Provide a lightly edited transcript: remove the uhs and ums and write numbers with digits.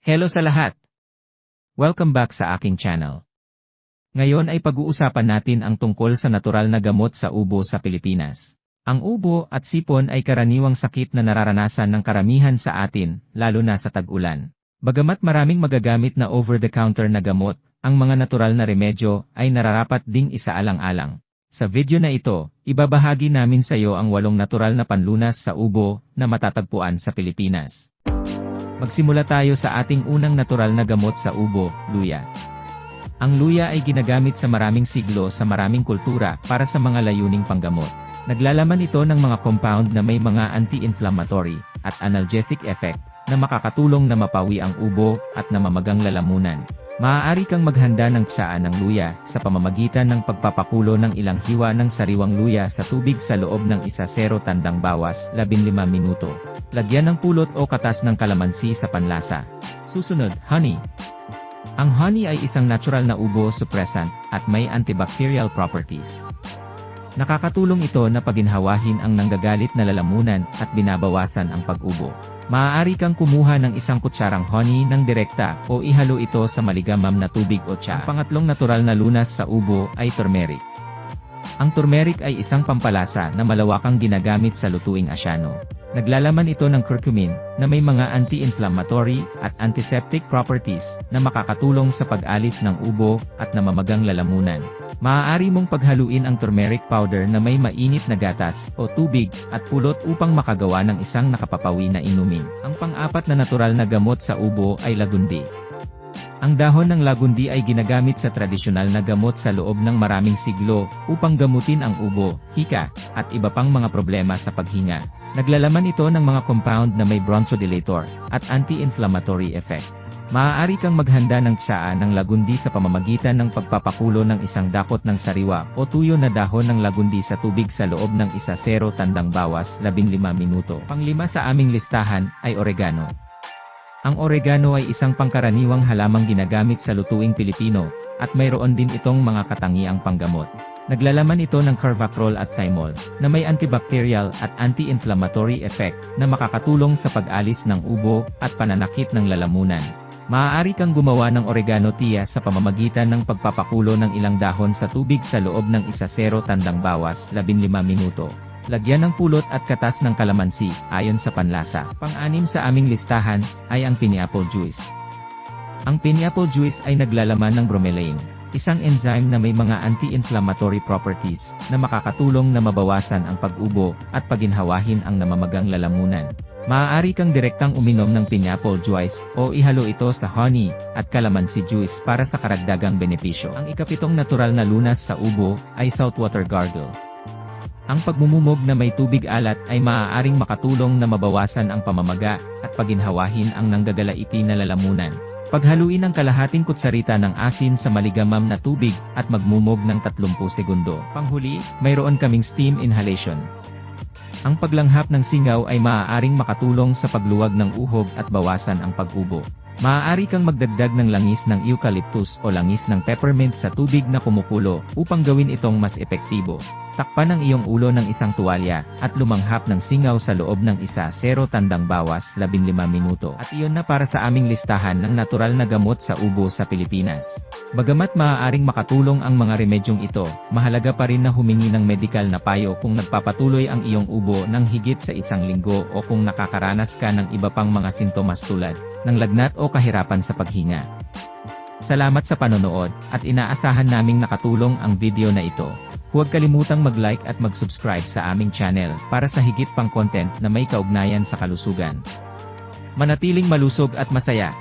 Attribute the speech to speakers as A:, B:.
A: Hello sa lahat! Welcome back sa aking channel. Ngayon ay pag-uusapan natin ang tungkol sa natural na gamot sa ubo sa Pilipinas. Ang ubo at sipon ay karaniwang sakit na nararanasan ng karamihan sa atin, lalo na sa tag-ulan. Bagamat maraming magagamit na over-the-counter na gamot, ang mga natural na remedyo ay nararapat ding isaalang-alang. Sa video na ito, ibabahagi namin sa iyo ang 8 natural na panlunas sa ubo na matatagpuan sa Pilipinas. Magsimula tayo sa ating unang natural na gamot sa ubo, luya. Ang luya ay ginagamit sa maraming siglo sa maraming kultura para sa mga layuning panggamot. Naglalaman ito ng mga compound na may mga anti-inflammatory at analgesic effect na makakatulong na mapawi ang ubo at namamagang lalamunan. Maaari kang maghanda ng tsaa ng luya sa pamamagitan ng pagpapakulo ng ilang hiwa ng sariwang luya sa tubig sa loob ng 1-0 tandang bawas 15 minuto. Lagyan ng pulot o katas ng kalamansi sa panlasa. Susunod, honey. Ang honey ay isang natural na ubo suppressant at may antibacterial properties. Nakakatulong ito na paginhawahin ang nanggagalit na lalamunan at binabawasan ang pag-ubo. Maaari kang kumuha ng 1 kutsarang honey ng direkta o ihalo ito sa maligamam na tubig o tsaa. Ang pangatlong natural na lunas sa ubo ay turmeric. Ang turmeric ay isang pampalasa na malawakang ginagamit sa lutuing asyano. Naglalaman ito ng curcumin na may mga anti-inflammatory at antiseptic properties na makakatulong sa pag-alis ng ubo at namamagang lalamunan. Maaari mong paghaluin ang turmeric powder na may mainit na gatas o tubig at pulot upang makagawa ng isang nakapapawi na inumin. Ang pang-apat na natural na gamot sa ubo ay lagundi. Ang dahon ng lagundi ay ginagamit sa tradisyonal na gamot sa loob ng maraming siglo upang gamutin ang ubo, hika, at iba pang mga problema sa paghinga. Naglalaman ito ng mga compound na may bronchodilator at anti-inflammatory effect. Maaari kang maghanda ng tsaa ng lagundi sa pamamagitan ng pagpapakulo ng 1 dakot ng sariwa o tuyo na dahon ng lagundi sa tubig sa loob ng 1-0 tandang bawas 15 minuto. Pang-5 sa aming listahan ay oregano. Ang oregano ay isang pangkaraniwang halamang ginagamit sa lutuing Pilipino, at mayroon din itong mga katangiang panggamot. Naglalaman ito ng carvacrol at thymol, na may antibacterial at anti-inflammatory effect na makakatulong sa pag-alis ng ubo at pananakit ng lalamunan. Maaari kang gumawa ng oregano tea sa pamamagitan ng pagpapakulo ng ilang dahon sa tubig sa loob ng 1-0 tandang bawas 15 minuto. Lagyan ng pulot at katas ng kalamansi, ayon sa panlasa. Pang-6 sa aming listahan, ay ang pineapple juice. Ang pineapple juice ay naglalaman ng bromelain, isang enzyme na may mga anti-inflammatory properties, na makakatulong na mabawasan ang pag-ubo, at paginhawahin ang namamagang lalamunan. Maaari kang direktang uminom ng pineapple juice, o ihalo ito sa honey, at calamansi juice para sa karagdagang benepisyo. Ang ika-7 natural na lunas sa ubo, ay saltwater gargle. Ang pagmumumog na may tubig alat ay maaaring makatulong na mabawasan ang pamamaga at paginhawahin ang nanggagalaiti na lalamunan. Paghaluin ang kalahating kutsarita ng asin sa maligamam na tubig at magmumog ng 30 segundo. Panghuli, mayroon kaming steam inhalation. Ang paglanghap ng singaw ay maaaring makatulong sa pagluwag ng uhog at bawasan ang pag-ubo. Maaari kang magdagdag ng langis ng eucalyptus o langis ng peppermint sa tubig na kumukulo upang gawin itong mas epektibo. Takpan ang iyong ulo ng isang tuwalya at lumanghap ng singaw sa loob ng 1-0 tandang bawas 15 minuto. At iyon na para sa aming listahan ng natural na gamot sa ubo sa Pilipinas. Bagamat maaaring makatulong ang mga remedyong ito, mahalaga pa rin na humingi ng medikal na payo kung nagpapatuloy ang iyong ubo ng higit sa 1 linggo o kung nakakaranas ka ng iba pang mga sintomas tulad ng lagnat o kahirapan sa paghinga. Salamat sa panonood, at inaasahan naming nakatulong ang video na ito. Huwag kalimutang mag-like at mag-subscribe sa aming channel para sa higit pang content na may kaugnayan sa kalusugan. Manatiling malusog at masaya.